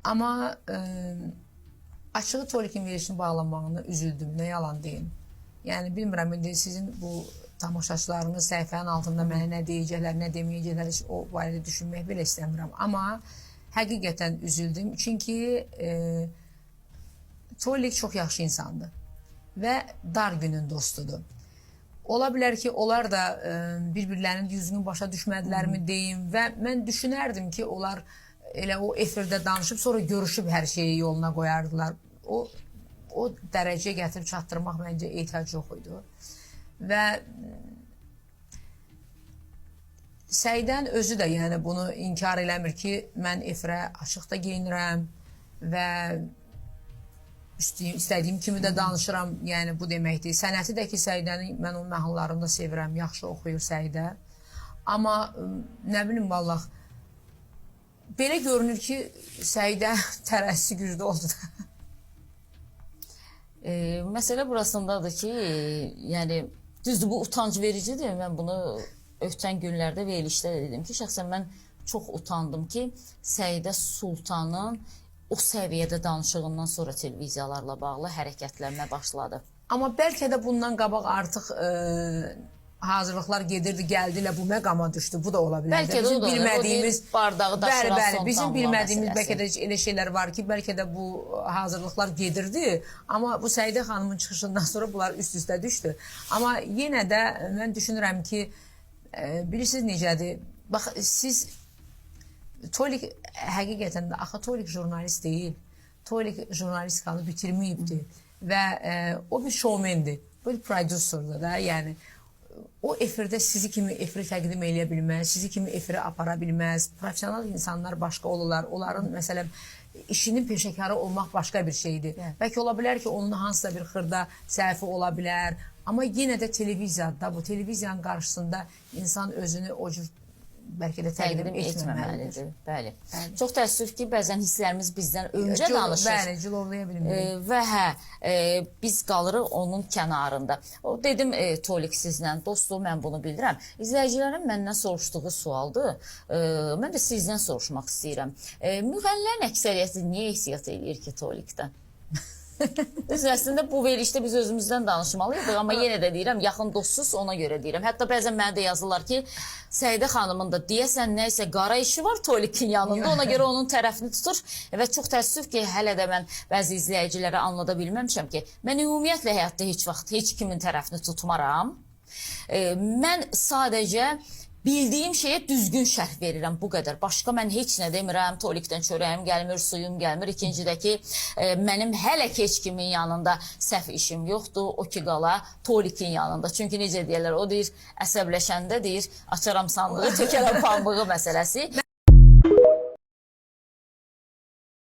Amma açığı Tolikin verilişini bağlanmağını üzüldüm, nə yalan deyim. Yəni bilmirəm, indi sizin bu tamaşaçılarınız səhifənin altında mənə nə deyəcəklər, nə deməyəcəklər, heç o barədə düşünmək belə istəmirəm. Amma həqiqətən üzüldüm, çünki Tolik çox yaxşı insandır və dar günün dostudur. Ola bilər ki, onlar da bir-birlərinin düzgün başa düşmədilərmi deyim və mən düşünərdim ki, onlar elə o efirdə danışıb, sonra görüşüb hər şeyi yoluna qoyardılar. O dərəcəyə gətirib çatdırmaq məncə ehtiyac yox idi. Və Səidən özü də yəni bunu inkar eləmir ki, mən efirə açıq da geyinirəm və istədiyim kimi də danışıram, yəni bu deməkdir. Sənəti də ki, Səidəni mən onun məhnəlarını da sevirəm, yaxşı oxuyur Səidə. Amma nə bilim, vallah, belə görünür ki, Səidə tərəzi güclü oldu da. Məsələ burasındadır ki, yəni düzdür, bu utanc vericidir. Mən bunu ötən günlərdə verilişdə dedim ki, şəxsən mən çox utandım ki, Səidə Sultanın o səviyyədə danışığından sonra televiziyalarla bağlı hərəkətlənmə başladı. Amma bəlkə də bundan qabaq artıq hazırlıqlar gedirdi, gəldi ilə bu məqama düşdü. Bu da ola bilər. Bəlkə də o da bilmədiyimiz bardağı daşıran son bizim damla bilmədiyimiz məsələsi. bəlkə də elə şeylər var ki, bəlkə də bu hazırlıqlar gedirdi. Amma bu Səidə xanımın çıxışından sonra bunlar üst-üstə düşdü. Amma yenə də mən düşünürəm ki, bilirsiniz necədir? Bax, siz Tolik həqiqətən də, axı Tolik jurnalist deyil. Tolik jurnalistikanı bitirməyibdir və o bir şovmendir, bir prodüserdir da, yəni o efirdə sizi kimi efiri təqdim eləyə bilməz, sizi kimi efiri apara bilməz. Profesional insanlar başqa olurlar, onların məsələn işinin peşəkarı olmaq başqa bir şeydir. Bəlkə ola bilər ki, onun hansısa bir xırda səhvi ola bilər, amma yenə də televiziyada, bu televiziyanın qarşısında insan özünü o cür bəlkə də təqdim etməməlidir. Bəli. Çox təəssüf ki, bəzən hisslərimiz bizdən öncə danışır. Bəli, cilovlaya bilmirik. Və biz qalırıq onun kənarında. O dedim, Tolik sizlə dostluq, mən bunu bildirəm. İzləyicilərin məndən soruşduğu sualdır. Mən də sizdən soruşmaq istəyirəm. Müğənnilərin əksəriyyəti niyə ehtiyat edir ki, Tolikdən? Əslində bu verilişdə biz özümüzdən danışmalıyıq, amma yenə də deyirəm, yaxın dostsuz, ona görə deyirəm. Hətta bəzən mənə də yazırlar ki, Səidə xanımın da deyəsən nəysə qara işi var Tolikin yanında, ona görə onun tərəfini tutur və çox təəssüf ki, hələ də mən bəzi izləyicilərə anlada bilməmişəm ki, mən ümumiyyətlə həyatda heç vaxt heç kimin tərəfini tutmaram. Mən sadəcə bildiyim şeyə düzgün şərh verirəm, bu qədər. Başqa mən heç nə demirəm, Tolikdən çörəyim gəlmir, suyum gəlmir. İkincidəki, mənim hələ ki heç kimin yanında səhv işim yoxdur, o ki qala Tolikin yanında. Çünki necə deyirlər, o deyir, əsəbləşəndə deyir, açaram sandığı, çəkərəm pambığı məsələsi.